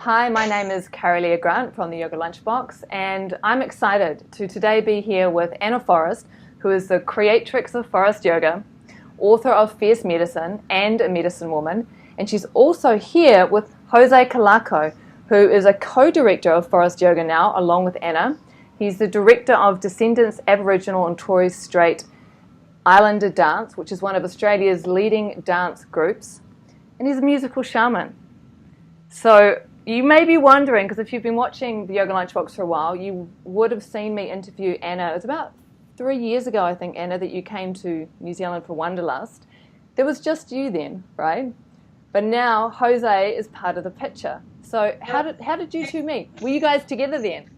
Hi, my name is Carolia Grant from the Yoga Lunchbox, and I'm excited to today be here with Anna Forrest, who is the creatrix of Forrest Yoga, author of Fierce Medicine, and a medicine woman. And she's also here with Jose Calarco, who is a co-director of Forrest Yoga now, along with Anna. He's the director of Descendants Aboriginal and Torres Strait Islander Dance, which is one of Australia's leading dance groups, and he's a musical shaman. So you may be wondering, because if you've been watching the Yoga Lunchbox for a while, you would have seen me interview Anna. It was about 3 years ago, I think, Anna, that you came to New Zealand for Wanderlust. There was just you then, right? But now Jose is part of the picture. So how did you two meet? Were you guys together then?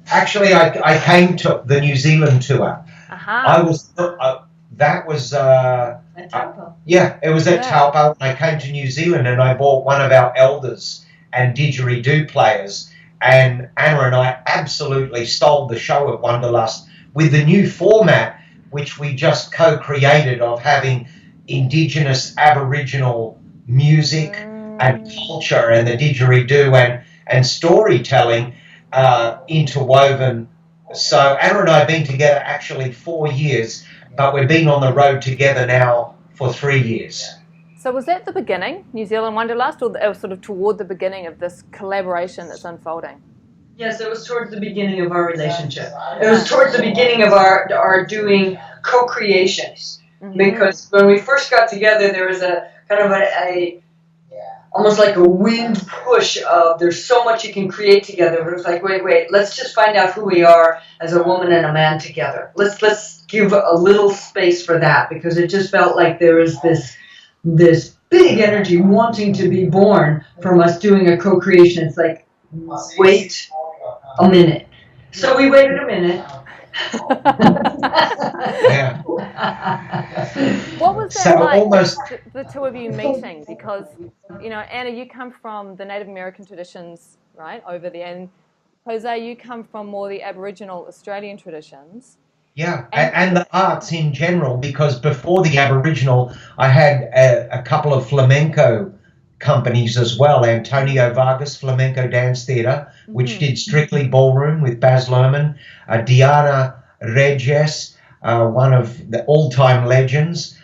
Actually, I came to the New Zealand tour. I was that was at Taupo. it was at Taupo. I came to New Zealand and I bought one of our elders and didgeridoo players, and Anna and I absolutely stole the show at Wanderlust with the new format which we just co-created of having Indigenous Aboriginal music and culture and the didgeridoo and storytelling interwoven. So Anna and I have been together actually 4 years, but we've been on the road together now for 3 years. So was that the beginning, New Zealand Wanderlust, or sort of toward the beginning of this collaboration that's unfolding? Yes, it was towards the beginning of our relationship. It was towards the beginning of our doing co-creations. Mm-hmm. Because when we first got together, there was a kind of a almost like a wind push of there's so much you can create together. But it was like, wait, let's just find out who we are as a woman and a man together. Let's give a little space for that, because it just felt like there was this big energy wanting to be born from us doing a co-creation. It's like, wait a minute. So we waited a minute. Yeah. What was that so like, almost the two of you meeting? Because, you know, Anna, you come from the Native American traditions, right, over there, and Jose, you come from more the Aboriginal Australian traditions. Yeah, and the arts in general, because before the Aboriginal, I had a couple of flamenco companies as well. Antonio Vargas Flamenco Dance Theatre, which did Strictly Ballroom with Baz Luhrmann. Diana Regis, one of the all-time legends.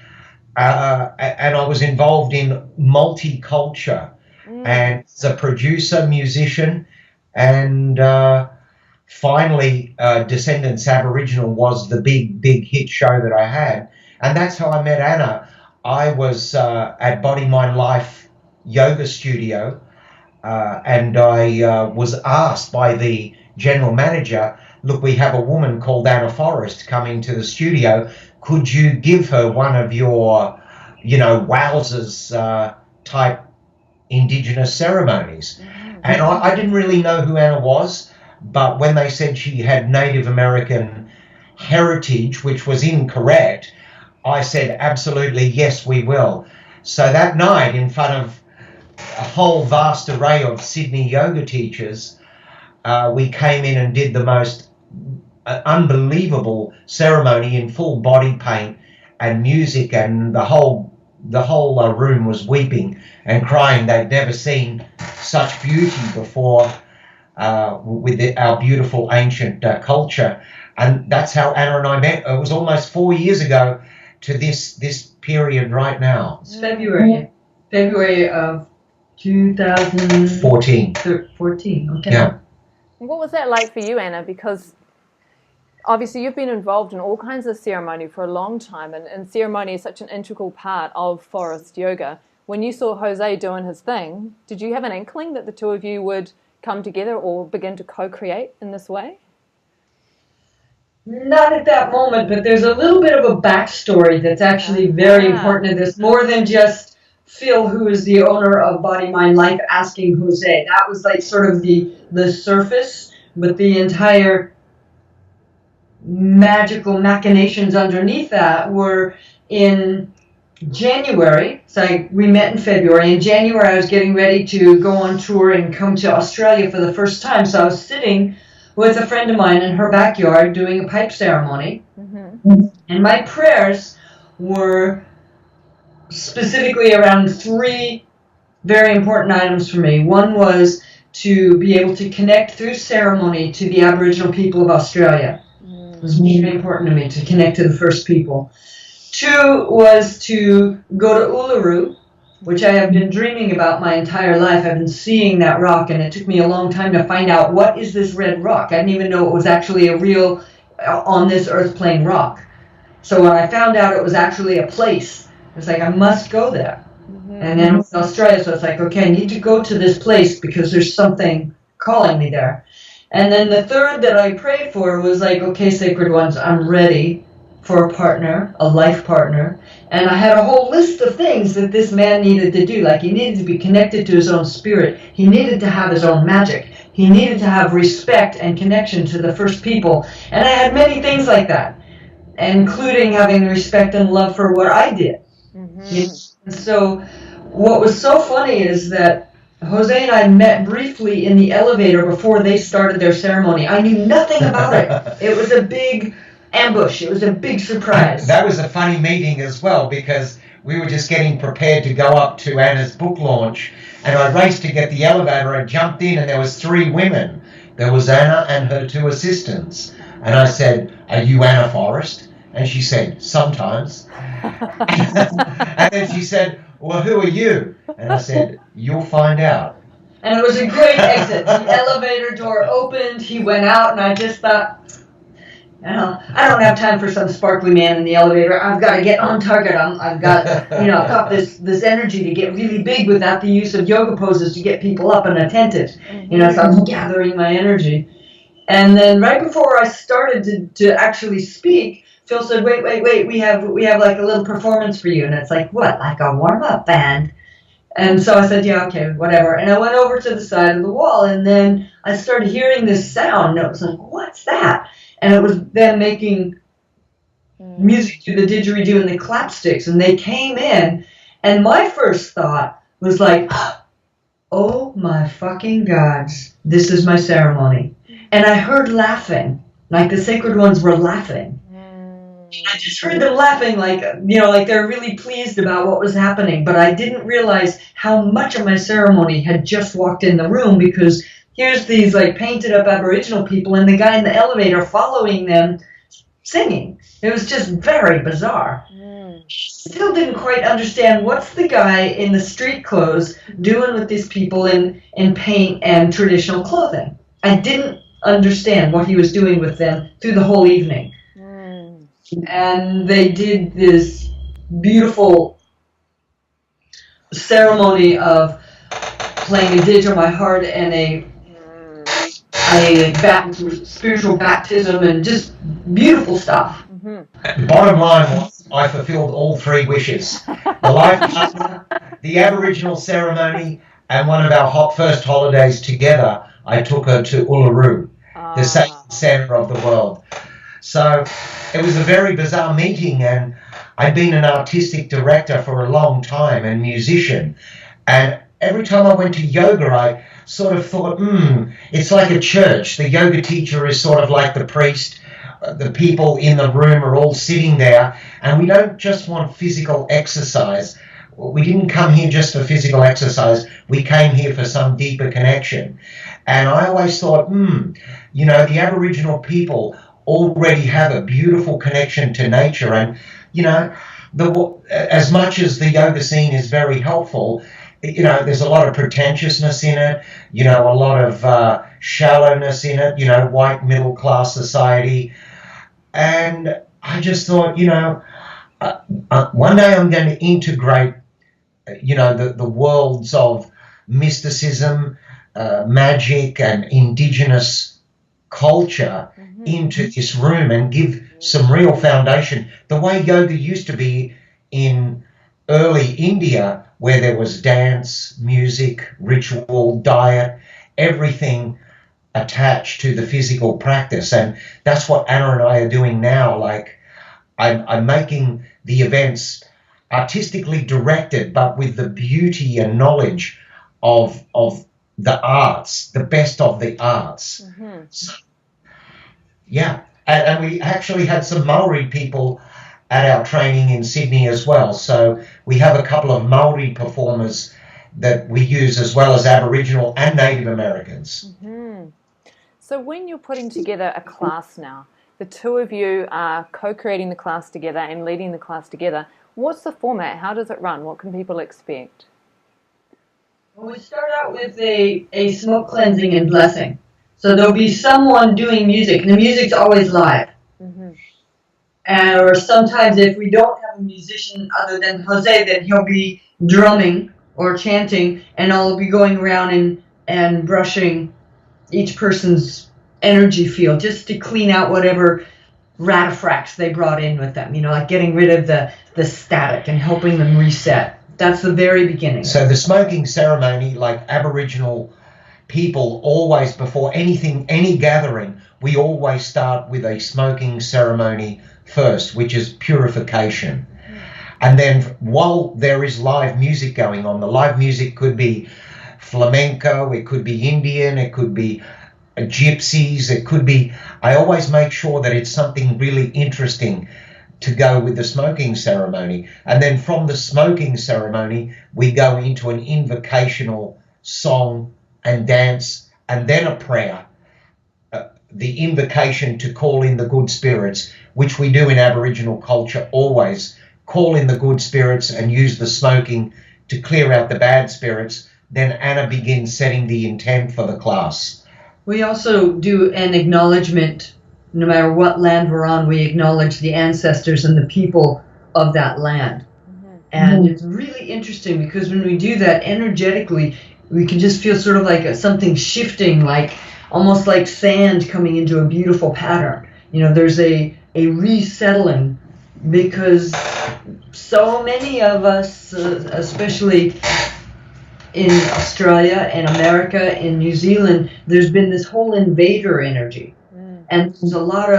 And I was involved in multiculture and as a producer, musician, and finally, Descendants Aboriginal was the big hit show that I had. And that's how I met Anna. I was at Body, Mind, Life yoga studio, and I was asked by the general manager, look, we have a woman called Anna Forrest coming to the studio. Could you give her one of your, wowzers type Indigenous ceremonies? And I didn't really know who Anna was, but when they said she had Native American heritage, which was incorrect, I said, absolutely, yes, we will. So that night, in front of a whole vast array of Sydney yoga teachers, we came in and did the most unbelievable ceremony in full body paint and music, and the whole room was weeping and crying. They'd never seen such beauty before with our beautiful ancient culture. And that's how Anna and I met. It was almost 4 years ago to this period right now. It's February of 2014. 14, okay. Yeah. What was that like for you, Anna? Because obviously you've been involved in all kinds of ceremony for a long time, and ceremony is such an integral part of Forrest Yoga. When you saw Jose doing his thing, did you have an inkling that the two of you would come together or begin to co-create in this way? Not at that moment, but there's a little bit of a backstory that's actually very important in this, more than just Phil, who is the owner of Body, Mind, Life, asking Jose. That was like sort of the surface, but the entire magical machinations underneath that were in January. So we met in February. In January, I was getting ready to go on tour and come to Australia for the first time. So I was sitting with a friend of mine in her backyard doing a pipe ceremony. And my prayers were specifically around three very important items for me. One was to be able to connect through ceremony to the Aboriginal people of Australia. It was very important to me to connect to the first people. 2 was to go to Uluru, which I have been dreaming about my entire life. I've been seeing that rock, and it took me a long time to find out what is this red rock. I didn't even know it was actually a real on this earth plane rock. So when I found out it was actually a place, it was like, I must go there. And then it was Australia, so it's like, okay, I need to go to this place because there's something calling me there. And then the 3rd that I prayed for was like, okay, Sacred Ones, I'm ready for a partner, a life partner. And I had a whole list of things that this man needed to do. Like, he needed to be connected to his own spirit. He needed to have his own magic. He needed to have respect and connection to the first people. And I had many things like that, including having respect and love for what I did. And so what was so funny is that Jose and I met briefly in the elevator before they started their ceremony. I knew nothing about it. It was a big ambush. It was a big surprise. That was a funny meeting as well, because we were just getting prepared to go up to Anna's book launch, and I raced to get the elevator. I jumped in, and there was 3 women. There was Anna and her 2 assistants. And I said, "Are you Anna Forrest?" And she said, "Sometimes." And then she said, "Well, who are you?" And I said, "You'll find out." And it was a great exit. The elevator door opened, he went out, and I just thought, I don't have time for some sparkly man in the elevator. I've got to get on target. I've got, I've got this energy to get really big without the use of yoga poses to get people up and attentive. So I was gathering my energy. And then right before I started to actually speak, Phil said, wait, we have like a little performance for you. And it's like, what, like a warm-up band? And so I said, yeah, okay, whatever. And I went over to the side of the wall, and then I started hearing this sound, and it was like, what's that? And it was them making music to the didgeridoo and the clapsticks, and they came in, and my first thought was like, oh my fucking gods, this is my ceremony. And I heard laughing, like the Sacred Ones were laughing. I just heard them laughing, like they're really pleased about what was happening, but I didn't realize how much of my ceremony had just walked in the room, because here's these like painted up Aboriginal people and the guy in the elevator following them singing. It was just very bizarre. Still didn't quite understand what's the guy in the street clothes doing with these people in paint and traditional clothing. I didn't understand what he was doing with them through the whole evening. And they did this beautiful ceremony of playing a ditch on my heart and a spiritual baptism, and just beautiful stuff. Bottom line was, I fulfilled all 3 wishes. The life partner, the Aboriginal ceremony, and one of our first holidays together, I took her to Uluru, the sacred center of the world. So it was a very bizarre meeting, and I'd been an artistic director for a long time and musician. And every time I went to yoga, I sort of thought, it's like a church. The yoga teacher is sort of like the priest. The people in the room are all sitting there, and we don't just want physical exercise. We didn't come here just for physical exercise. We came here for some deeper connection. And I always thought, the Aboriginal people already have a beautiful connection to nature, and as much as the yoga scene is very helpful, there's a lot of pretentiousness in it, a lot of shallowness in it, white middle class society. And I just thought, one day I'm going to integrate the worlds of mysticism, magic, and Indigenous culture into this room and give some real foundation. The way yoga used to be in early India, where there was dance, music, ritual, diet, everything attached to the physical practice. And that's what Anna and I are doing now. Like, I'm making the events artistically directed, but with the beauty and knowledge of the arts, the best of the arts. So, yeah, and we actually had some Maori people at our training in Sydney as well. So we have a couple of Maori performers that we use, as well as Aboriginal and Native Americans. Mm-hmm. So when you're putting together a class now, the two of you are co-creating the class together and leading the class together. What's the format? How does it run? What can people expect? Well, we start out with a smoke cleansing and blessing. So there'll be someone doing music, and the music's always live. Mm-hmm. Or sometimes if we don't have a musician other than Jose, then he'll be drumming or chanting, and I'll be going around and brushing each person's energy field just to clean out whatever ratafracts they brought in with them, like getting rid of the static and helping them reset. That's the very beginning. So the smoking ceremony, like Aboriginal people, always, before any gathering, we always start with a smoking ceremony first, which is purification. And then while there is live music going on, the live music could be flamenco, it could be Indian, it could be gypsies, it could be, I always make sure that it's something really interesting to go with the smoking ceremony. And then from the smoking ceremony, we go into an invocational song and dance, and then a prayer. The invocation to call in the good spirits, which we do in Aboriginal culture always. Call in the good spirits and use the smoking to clear out the bad spirits. Then Anna begins setting the intent for the class. We also do an acknowledgement. No matter what land we're on, we acknowledge the ancestors and the people of that land. Mm-hmm. And it's really interesting because when we do that energetically, we can just feel sort of like something shifting, like almost like sand coming into a beautiful pattern. There's a resettling, because so many of us, especially in Australia and America, in New Zealand, there's been this whole invader energy. And there's a lot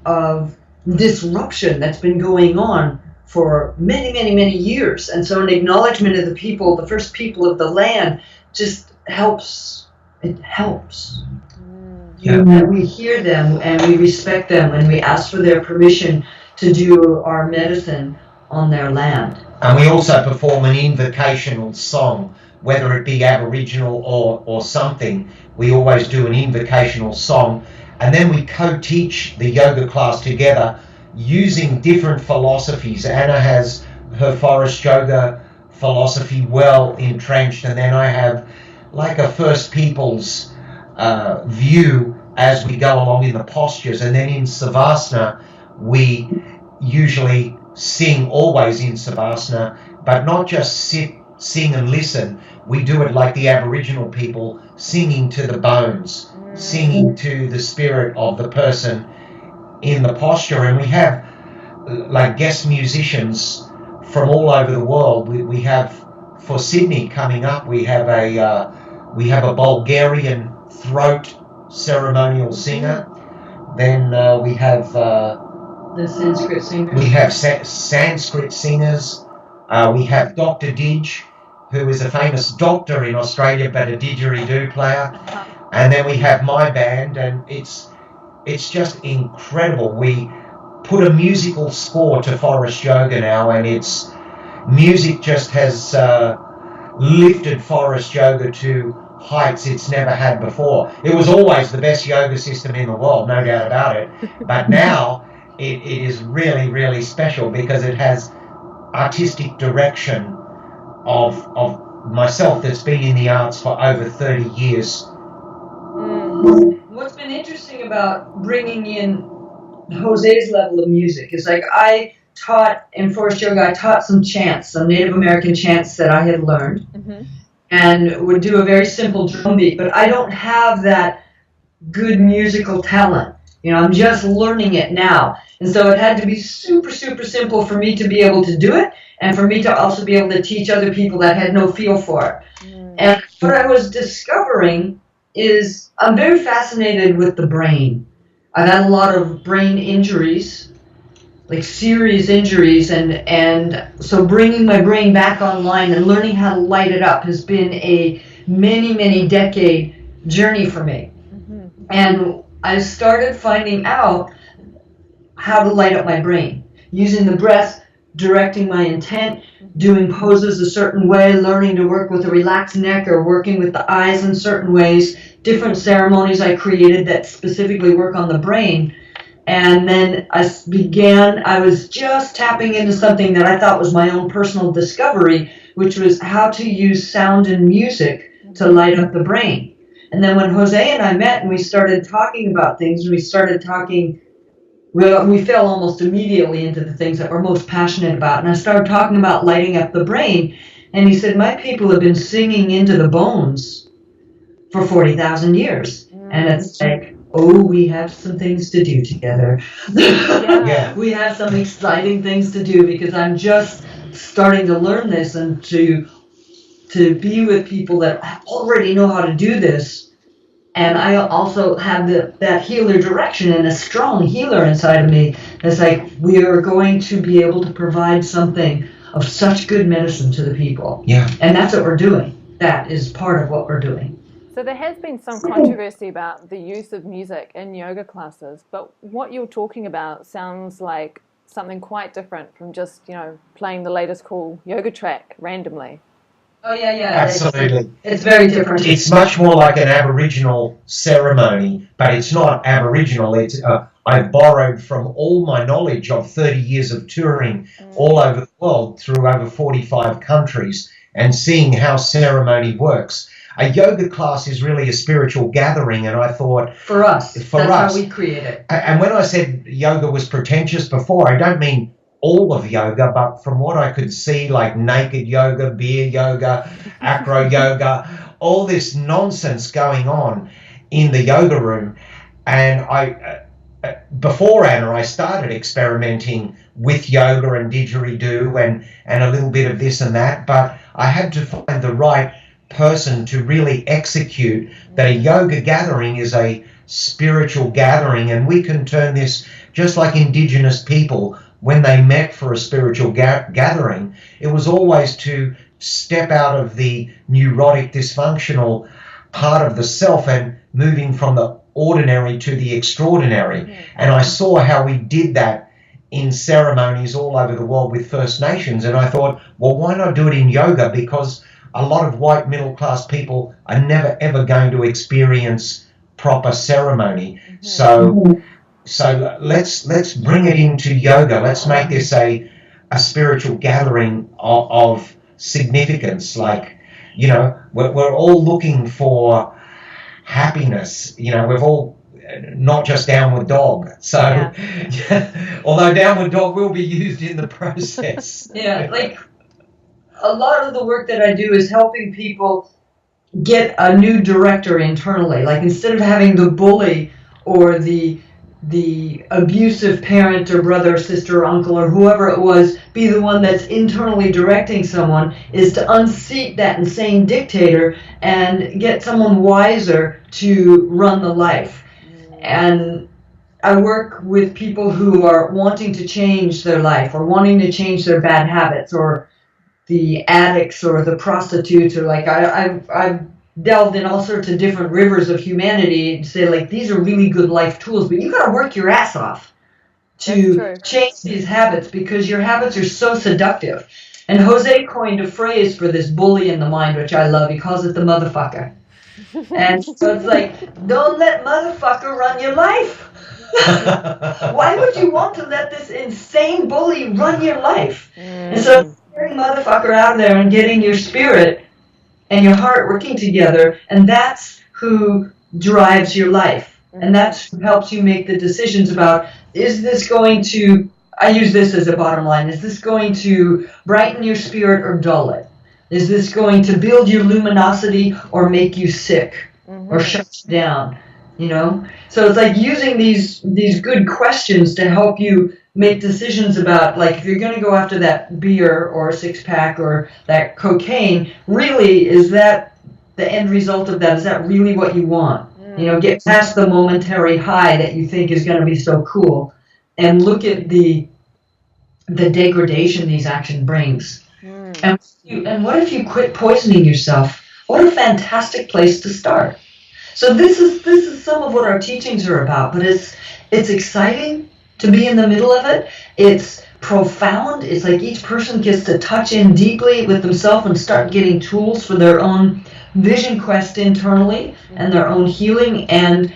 of disruption that's been going on for many, many, many years. And so an acknowledgement of the people, the first people of the land, just helps. It helps. Yeah. And we hear them and we respect them and we ask for their permission to do our medicine on their land. And we also perform an invocational song, whether it be Aboriginal or something. We always do an invocational song. And then we co-teach the yoga class together using different philosophies. Anna has her Forrest yoga philosophy well entrenched, and then I have like a First Peoples view as we go along in the postures. And then in Savasana, we usually sing, always in Savasana, but not just sit, sing and listen. We do it like the Aboriginal people, singing to the bones, singing to the spirit of the person in the posture. And we have like guest musicians from all over the world. We have, for Sydney coming up, we have a Bulgarian throat ceremonial singer. Then we have the Sanskrit singers. We have Sanskrit singers. We have Dr. Didge, who is a famous doctor in Australia, but a didgeridoo player. And then we have my band, and it's just incredible. We put a musical score to Forrest Yoga now, and it's music just has lifted Forrest Yoga to heights it's never had before. It was always the best yoga system in the world, no doubt about it. But now it is really, really special because it has artistic direction of myself that's been in the arts for over 30 years. What's been interesting about bringing in Jose's level of music is like I taught in Forrest Yoga, I taught some chants, some Native American chants that I had learned, and would do a very simple drum beat, but I don't have that good musical talent. I'm just learning it now. And so it had to be super, super simple for me to be able to do it, and for me to also be able to teach other people that had no feel for it. And what I was discovering is I'm very fascinated with the brain. I've had a lot of brain injuries, like serious injuries, and so bringing my brain back online and learning how to light it up has been a many, many decade journey for me. And I started finding out how to light up my brain using the breath directing my intent, doing poses a certain way, learning to work with a relaxed neck or working with the eyes in certain ways, different ceremonies I created that specifically work on the brain. And then I was just tapping into something that I thought was my own personal discovery, which was how to use sound and music to light up the brain. And then when Jose and I met and we started talking about things, we fell almost immediately into the things that we're most passionate about. And I started talking about lighting up the brain. And he said, my people have been singing into the bones for 40,000 years. And it's like, oh, we have some things to do together. Yeah. We have some exciting things to do, because I'm just starting to learn this and to be with people that already know how to do this. And I also have that healer direction and a strong healer inside of me. It's like, we are going to be able to provide something of such good medicine to the people. Yeah. And that's what we're doing. That is part of what we're doing. So there has been some controversy about the use of music in yoga classes, but what you're talking about sounds like something quite different from just, playing the latest cool yoga track randomly. Oh, yeah. Absolutely. It's very different. It's much more like an Aboriginal ceremony, but it's not Aboriginal. It's I've borrowed from all my knowledge of 30 years of touring all over the world through over 45 countries and seeing how ceremony works. A yoga class is really a spiritual gathering, and I thought... For us. That's how we create it. And when I said yoga was pretentious before, I don't mean all of yoga, but from what I could see, like naked yoga, beer yoga, acro yoga, all this nonsense going on in the yoga room. And before Anna, I started experimenting with yoga and didgeridoo and a little bit of this and that, but I had to find the right person to really execute that a yoga gathering is a spiritual gathering, and we can turn this just like Indigenous people when they met for a spiritual gathering. It was always to step out of the neurotic, dysfunctional part of the self and moving from the ordinary to the extraordinary. And I saw how we did that in ceremonies all over the world with First Nations, and I thought, well, why not do it in yoga? Because a lot of white middle-class people are never, ever going to experience proper ceremony. So let's bring it into yoga. Let's make this a spiritual gathering of significance. Like, we're all looking for happiness. We've all, not just downward dog. So, although downward dog will be used in the process. Yeah, like... A lot of the work that I do is helping people get a new director internally. Like, instead of having the bully or the abusive parent or brother or sister or uncle or whoever it was be the one that's internally directing someone, is to unseat that insane dictator and get someone wiser to run the life. And I work with people who are wanting to change their life or wanting to change their bad habits, or the addicts or the prostitutes, or like I've delved in all sorts of different rivers of humanity and say, like, these are really good life tools, but you got to work your ass off to change these habits, because your habits are so seductive. And Jose coined a phrase for this bully in the mind, which I love. He calls it the motherfucker. And so it's like, don't let motherfucker run your life. Why would you want to let this insane bully run your life? And so getting motherfucker out there and getting your spirit and your heart working together, and that's who drives your life, and that's who helps you make the decisions about, is this going to, I use this as a bottom line, is this going to brighten your spirit or dull it? Is this going to build your luminosity or make you sick or shut you down? So it's like using these good questions to help you make decisions about, like, if you're going to go after that beer or a six-pack or that cocaine, really, is that the end result of that? Is that really what you want? Get past the momentary high that you think is going to be so cool, and look at the degradation these action brings. And what if you quit poisoning yourself? What a fantastic place to start. So this is some of what our teachings are about, but it's exciting to be in the middle of it. It's profound. It's like each person gets to touch in deeply with themselves and start getting tools for their own vision quest internally and their own healing. And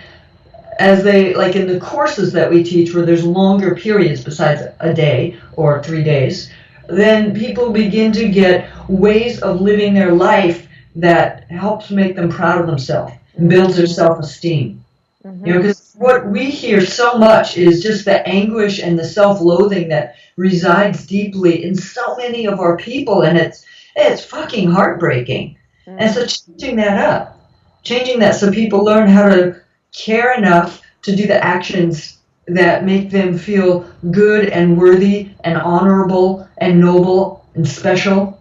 as they, like in the courses that we teach where there's longer periods besides a day or 3 days, then people begin to get ways of living their life that helps make them proud of themselves and builds their self-esteem. You know, because what we hear so much is just the anguish and the self-loathing that resides deeply in so many of our people, and it's fucking heartbreaking. And so changing that so people learn how to care enough to do the actions that make them feel good and worthy and honorable and noble and special.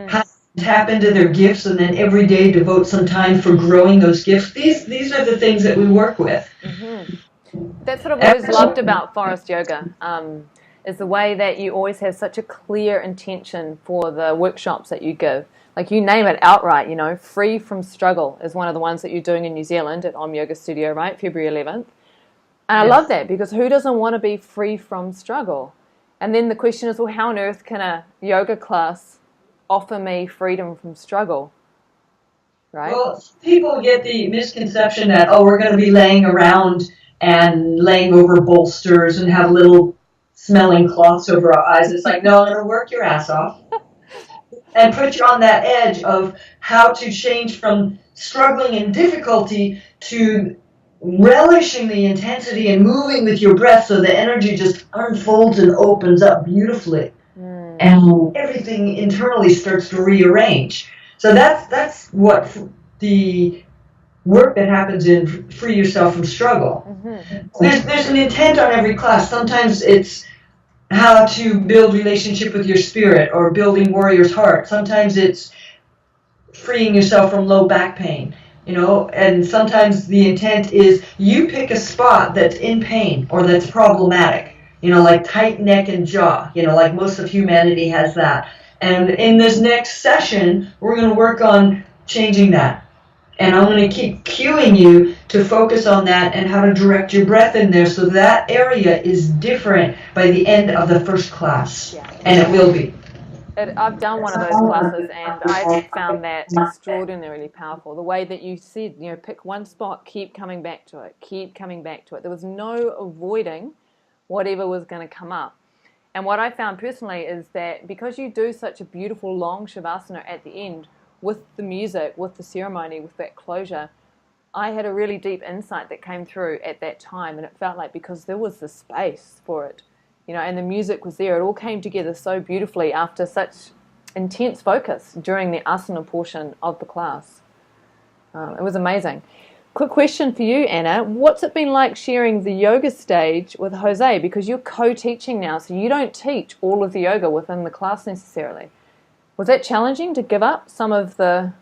How to tap into their gifts and then every day devote some time for growing those gifts. These are the things that we work with. That's what I've always loved about Forrest Yoga, is the way that you always have such a clear intention for the workshops that you give. Like you name it outright, you know, free from struggle is one of the ones that you're doing in New Zealand at Om Yoga Studio, right? February 11th. And I love that, because who doesn't want to be free from struggle? And then the question is, well, how on earth can a yoga class offer me freedom from struggle? Right? Well, people get the misconception that, oh, we're going to be laying around and laying over bolsters and have little smelling cloths over our eyes. It's like, no, I'm going to work your ass off and put you on that edge of how to change from struggling and difficulty to relishing the intensity and moving with your breath so the energy just unfolds and opens up beautifully. And everything internally starts to rearrange. So that's what the work that happens in Free Yourself from Struggle. There's an intent on every class. Sometimes it's how to build relationship with your spirit or building warrior's heart. Sometimes it's freeing yourself from low back pain, you know, and sometimes the intent is you pick a spot that's in pain or that's problematic, you know, like tight neck and jaw, you know, like most of humanity has that. And in this next session, we're going to work on changing that. And I'm going to keep cueing you to focus on that and how to direct your breath in there so that area is different by the end of the first class. And it will be. I've done one of those classes and I found that extraordinarily powerful. The way that you said, you know, pick one spot, keep coming back to it, keep coming back to it. There was no avoiding whatever was going to come up. And what I found personally is that because you do such a beautiful long Shavasana at the end, with the music, with the ceremony, with that closure, I had a really deep insight that came through at that time, and it felt like because there was the space for it, you know, and the music was there, it all came together so beautifully after such intense focus during the asana portion of the class. It was amazing. Quick question for you, Anna. What's it been like sharing the yoga stage with Jose? Because you're co-teaching now, so you don't teach all of the yoga within the class necessarily. Was that challenging to give up some of the,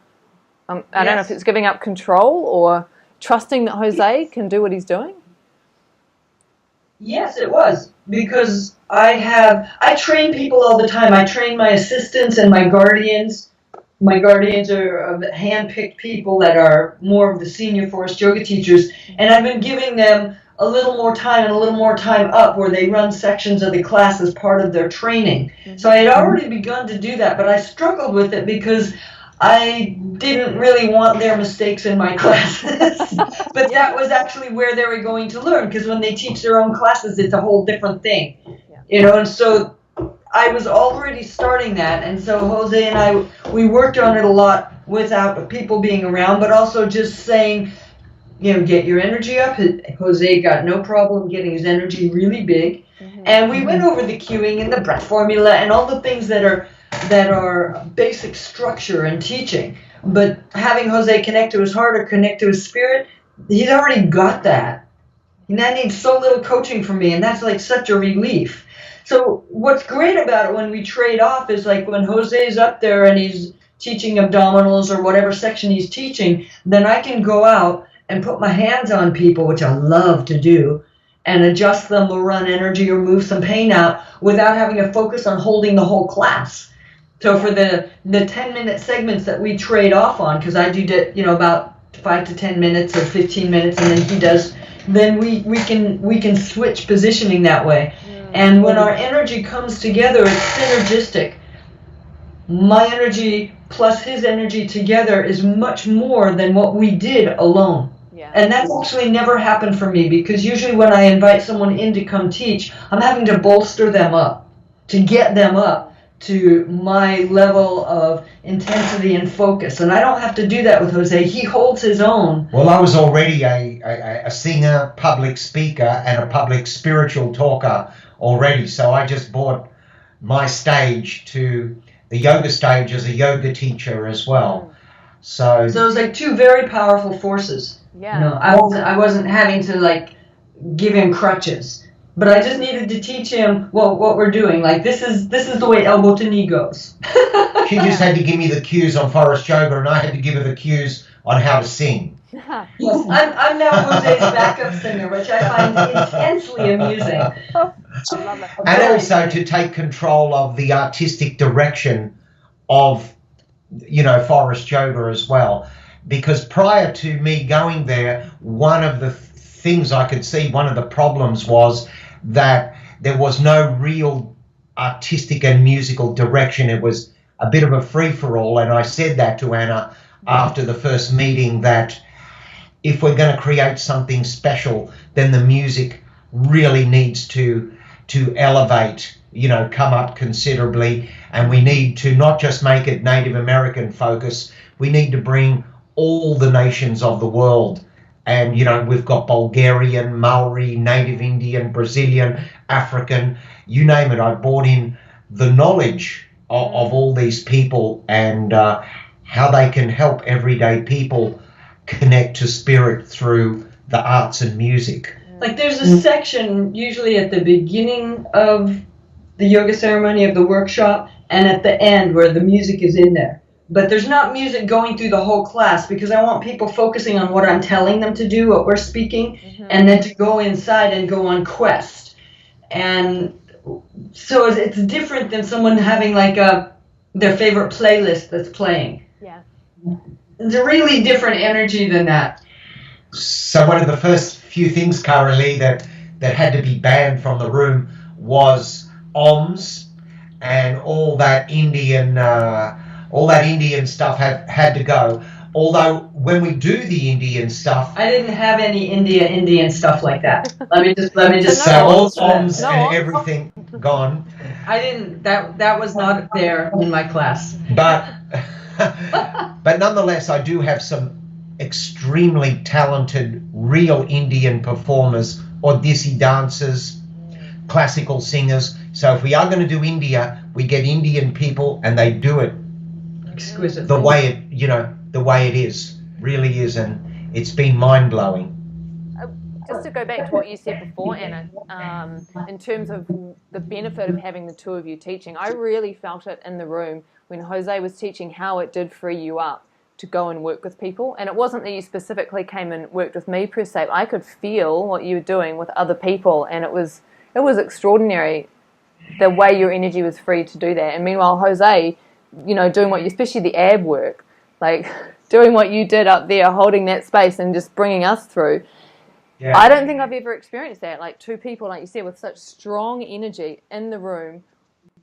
I don't know if it's giving up control or trusting that Jose can do what he's doing? Yes, it was, because I train people all the time. I train my assistants and my guardians. My guardians are hand-picked people that are more of the senior Forrest yoga teachers, and I've been giving them a little more time and a little more time up where they run sections of the class as part of their training. So I had already begun to do that, but I struggled with it because I didn't really want their mistakes in my classes. But that was actually where they were going to learn, because when they teach their own classes, it's a whole different thing. You know, and so I was already starting that, and so Jose and I, we worked on it a lot without people being around, but also just saying, you know, get your energy up. Jose got no problem getting his energy really big. And we went over the cueing and the breath formula and all the things that are basic structure and teaching. But having Jose connect to his heart or connect to his spirit, he's already got that. And that needs so little coaching from me, and that's like such a relief. So what's great about it when we trade off is like when Jose's up there and he's teaching abdominals or whatever section he's teaching, then I can go out and put my hands on people, which I love to do, and adjust them or run energy or move some pain out without having to focus on holding the whole class. So for the 10-minute segments that we trade off on, because I do, you know, about 5 to 10 minutes or 15 minutes, and then he does, then we can switch positioning that way. And when our energy comes together, it's synergistic. My energy plus his energy together is much more than what we did alone. Yeah. And that's actually never happened for me, because usually when I invite someone in to come teach, I'm having to bolster them up, to get them up to my level of intensity and focus. And I don't have to do that with Jose. He holds his own. Well, I was already a singer, public speaker, and a public spiritual talker already. So I just brought my stage to the yoga stage as a yoga teacher as well. So it was like two very powerful forces. Yeah. You know, I wasn't having to like give him crutches, but I just needed to teach him what we're doing. Like this is the way elbow to knee goes. She just had to give me the cues on Forrest Yoga, and I had to give her the cues on how to sing. Yes, I'm now Jose's backup singer, which I find intensely amusing. I love it. And also to take control of the artistic direction of, you know, Forrest Yoga as well. Because prior to me going there, one of the things I could see, one of the problems was that there was no real artistic and musical direction. It was a bit of a free-for-all, and I said that to Anna after the first meeting, that if we're going to create something special, then the music really needs to elevate, you know, come up considerably, and we need to not just make it Native American focus, we need to bring all the nations of the world. And, you know, we've got Bulgarian, Maori, Native Indian, Brazilian, African, you name it. I brought in the knowledge of all these people and how they can help everyday people connect to spirit through the arts and music. Like there's a section usually at the beginning of the yoga ceremony of the workshop and at the end where the music is in there. But there's not music going through the whole class, because I want people focusing on what I'm telling them to do, what we're speaking, and then to go inside and go on quest. And so it's different than someone having like their favorite playlist that's playing. Yeah. It's a really different energy than that. So one of the first few things, Carolee, that had to be banned from the room was OMS, and all that Indian stuff had to go. Although when we do the Indian stuff, I didn't have any Indian stuff like that. Let me just. So all OMS and everything gone. I didn't. That was not there in my class. But nonetheless, I do have some extremely talented real Indian performers, Odissi dancers, classical singers. So if we are going to do India, we get Indian people and they do it exquisite. The way it is, really is, and it's been mind-blowing. Just to go back to what you said before, Anna, in terms of the benefit of having the two of you teaching, I really felt it in the room when Jose was teaching, how it did free you up to go and work with people. And it wasn't that you specifically came and worked with me per se. I could feel what you were doing with other people, and it was extraordinary the way your energy was free to do that. And meanwhile, Jose, you know, doing what you, especially the ab work, like doing what you did up there, holding that space and just bringing us through. Yeah. I don't think I've ever experienced that, like two people, like you said, with such strong energy in the room,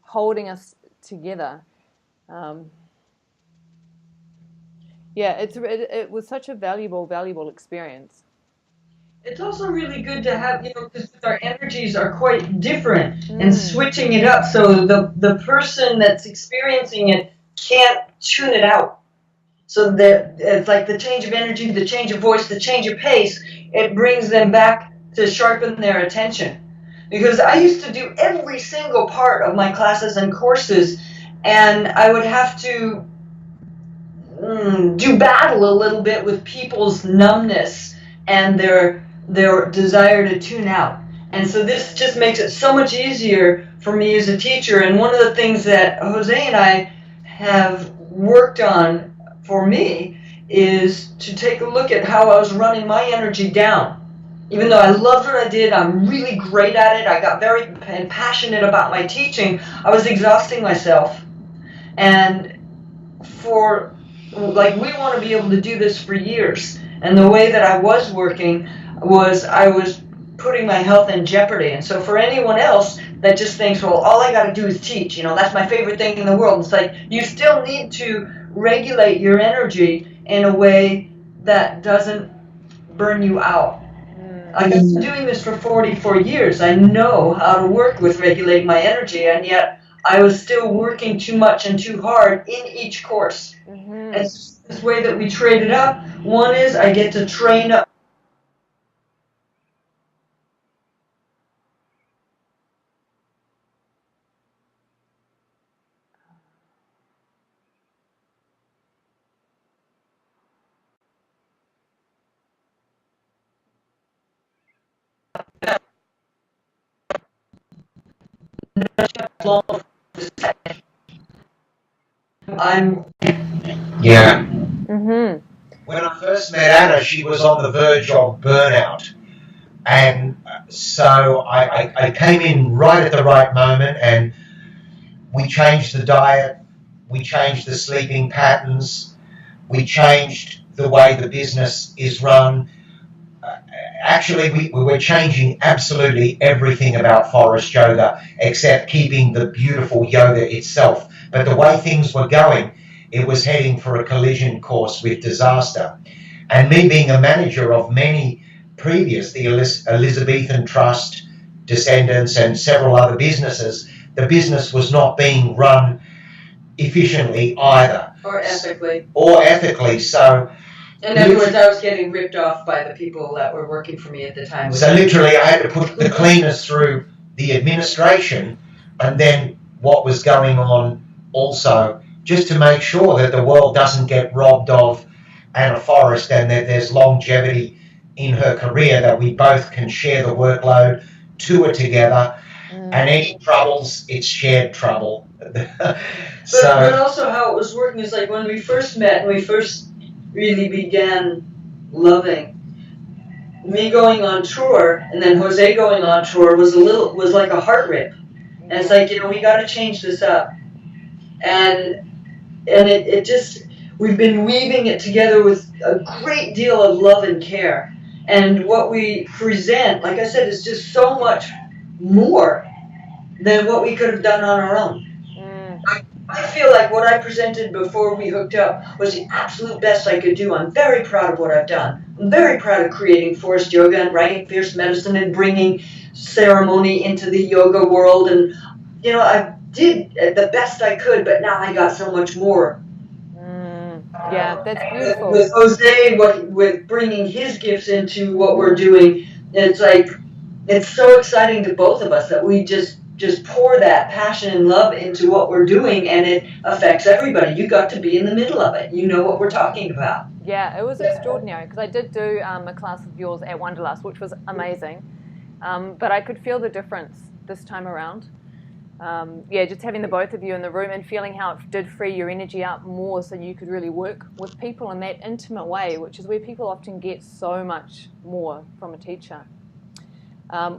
holding us together. It was such a valuable experience. It's also really good to have, you know, because our energies are quite different, and switching it up so the person that's experiencing it can't tune it out. So that it's like the change of energy, the change of voice, the change of pace, it brings them back to sharpen their attention. Because I used to do every single part of my classes and courses, and I would have to do battle a little bit with people's numbness and their desire to tune out. And so this just makes it so much easier for me as a teacher. And one of the things that Jose and I have worked on for me is to take a look at how I was running my energy down. Even though I loved what I did, I'm really great at it, I got very passionate about my teaching, I was exhausting myself. And we want to be able to do this for years. And the way that I was working was I was putting my health in jeopardy. And so for anyone else that just thinks, well, all I got to do is teach, you know, that's my favorite thing in the world. It's like you still need to regulate your energy in a way that doesn't burn you out. I've been doing this for 44 years. I know how to work with regulating my energy, and yet I was still working too much and too hard in each course. And it's this way that we trade it up. One is I get to train up. I'm Yeah. Mm-hmm. When I first met Anna, she was on the verge of burnout. And so I came in right at the right moment, and we changed the diet, we changed the sleeping patterns, we changed the way the business is run. Actually, we were changing absolutely everything about Forrest Yoga except keeping the beautiful yoga itself. But the way things were going, it was heading for a collision course with disaster. And me being a manager of many previous, the Elizabethan Trust, Descendants, and several other businesses, the business was not being run efficiently either. or ethically. So In other words, I was getting ripped off by the people that were working for me at the time. So literally I had to put the cleaners through the administration, and then what was going on also, just to make sure that the world doesn't get robbed of Anna Forrest, and that there's longevity in her career, that we both can share the workload, tour together, and any troubles, it's shared trouble. But also how it was working is like when we first met and we first really began loving, me going on tour and then Jose going on tour was like a heart rip. And it's like, you know, we got to change this up. And it just, we've been weaving it together with a great deal of love and care. And what we present, like I said, is just so much more than what we could have done on our own. I feel like what I presented before we hooked up was the absolute best I could do. I'm very proud of what I've done. I'm very proud of creating Forrest Yoga and writing Fierce Medicine and bringing ceremony into the yoga world. And, you know, I did the best I could, but now I got so much more. Yeah, that's beautiful. With Jose, with bringing his gifts into what we're doing, it's like, it's so exciting to both of us that we just pour that passion and love into what we're doing, and it affects everybody. You got to be in the middle of it. You know what we're talking about. Yeah, it was extraordinary, because I did do a class of yours at Wanderlust, which was amazing. But I could feel the difference this time around. Just having the both of you in the room and feeling how it did free your energy up more so you could really work with people in that intimate way, which is where people often get so much more from a teacher.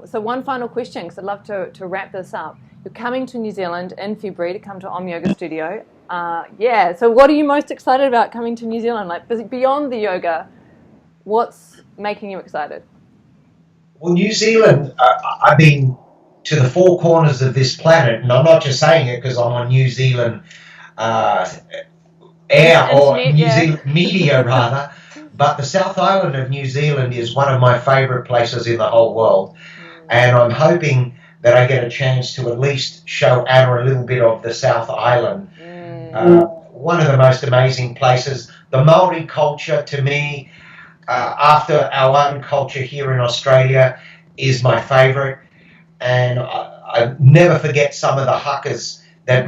So one final question, because I'd love to wrap this up. You're coming to New Zealand in February to come to Om Yoga Studio. So what are you most excited about coming to New Zealand? Like, beyond the yoga, what's making you excited? Well, New Zealand, I've been to the four corners of this planet, and I'm not just saying it because I'm on New Zealand air or New Zealand media rather, but the South Island of New Zealand is one of my favourite places in the whole world, and I'm hoping that I get a chance to at least show Anna a little bit of the South Island. One of the most amazing places. The Maori culture, to me, after our own culture here in Australia, is my favourite. And I never forget some of the hukas that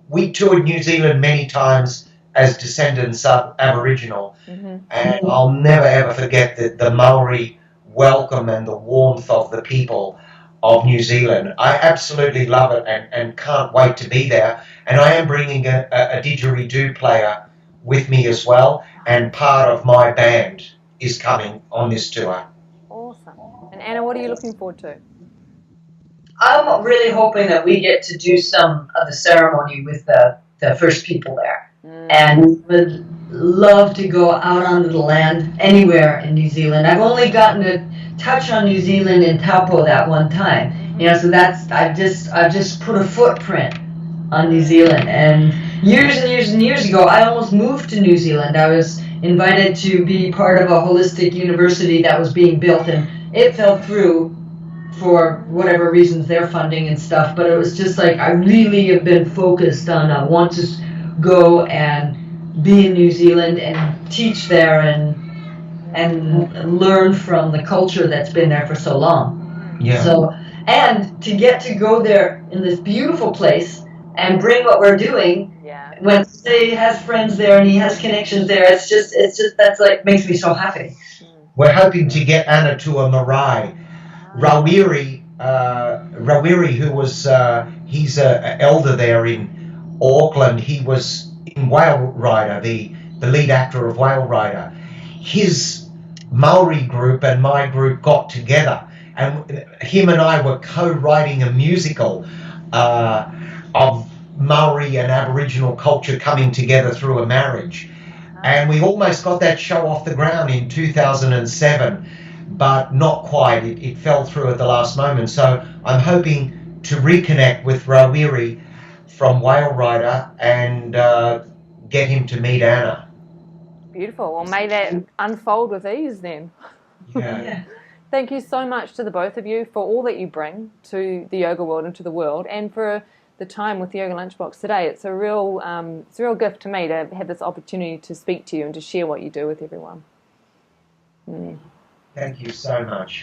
we toured New Zealand many times as descendants of Aboriginal, and I'll never ever forget the Maori welcome and the warmth of the people of New Zealand. I absolutely love it and can't wait to be there. And I am bringing a didgeridoo player with me as well, and part of my band is coming on this tour. Awesome. And Anna, what are you looking forward to? I'm really hoping that we get to do some of the ceremony with the first people there. And love to go out onto the land anywhere in New Zealand. I've only gotten a touch on New Zealand in Taupo that one time. You know, so that's I've just put a footprint on New Zealand. And years ago, I almost moved to New Zealand. I was invited to be part of a holistic university that was being built, and it fell through for whatever reasons, their funding and stuff. But it was just like I really have been focused on I want to go and be in New Zealand and teach there and learn from the culture that's been there for so long. Yeah. So, and to get to go there in this beautiful place and bring what we're doing. Yeah. When he has friends there and he has connections there, it's just that's like makes me so happy. We're hoping to get Anna to a marae. Rawiri, who was he's a elder there in Auckland. He was in Whale Rider, the lead actor of Whale Rider. His Maori group and my group got together, and him and I were co-writing a musical of Maori and Aboriginal culture coming together through a marriage. And we almost got that show off the ground in 2007, but not quite. It fell through at the last moment. So I'm hoping to reconnect with Rawiri from Whale Rider and get him to meet Anna. Beautiful. Well, may that unfold with ease then. Yeah. Thank you so much to the both of you for all that you bring to the yoga world and to the world, and for the time with the Yoga Lunchbox today. It's a real gift to me to have this opportunity to speak to you and to share what you do with everyone. Thank you so much.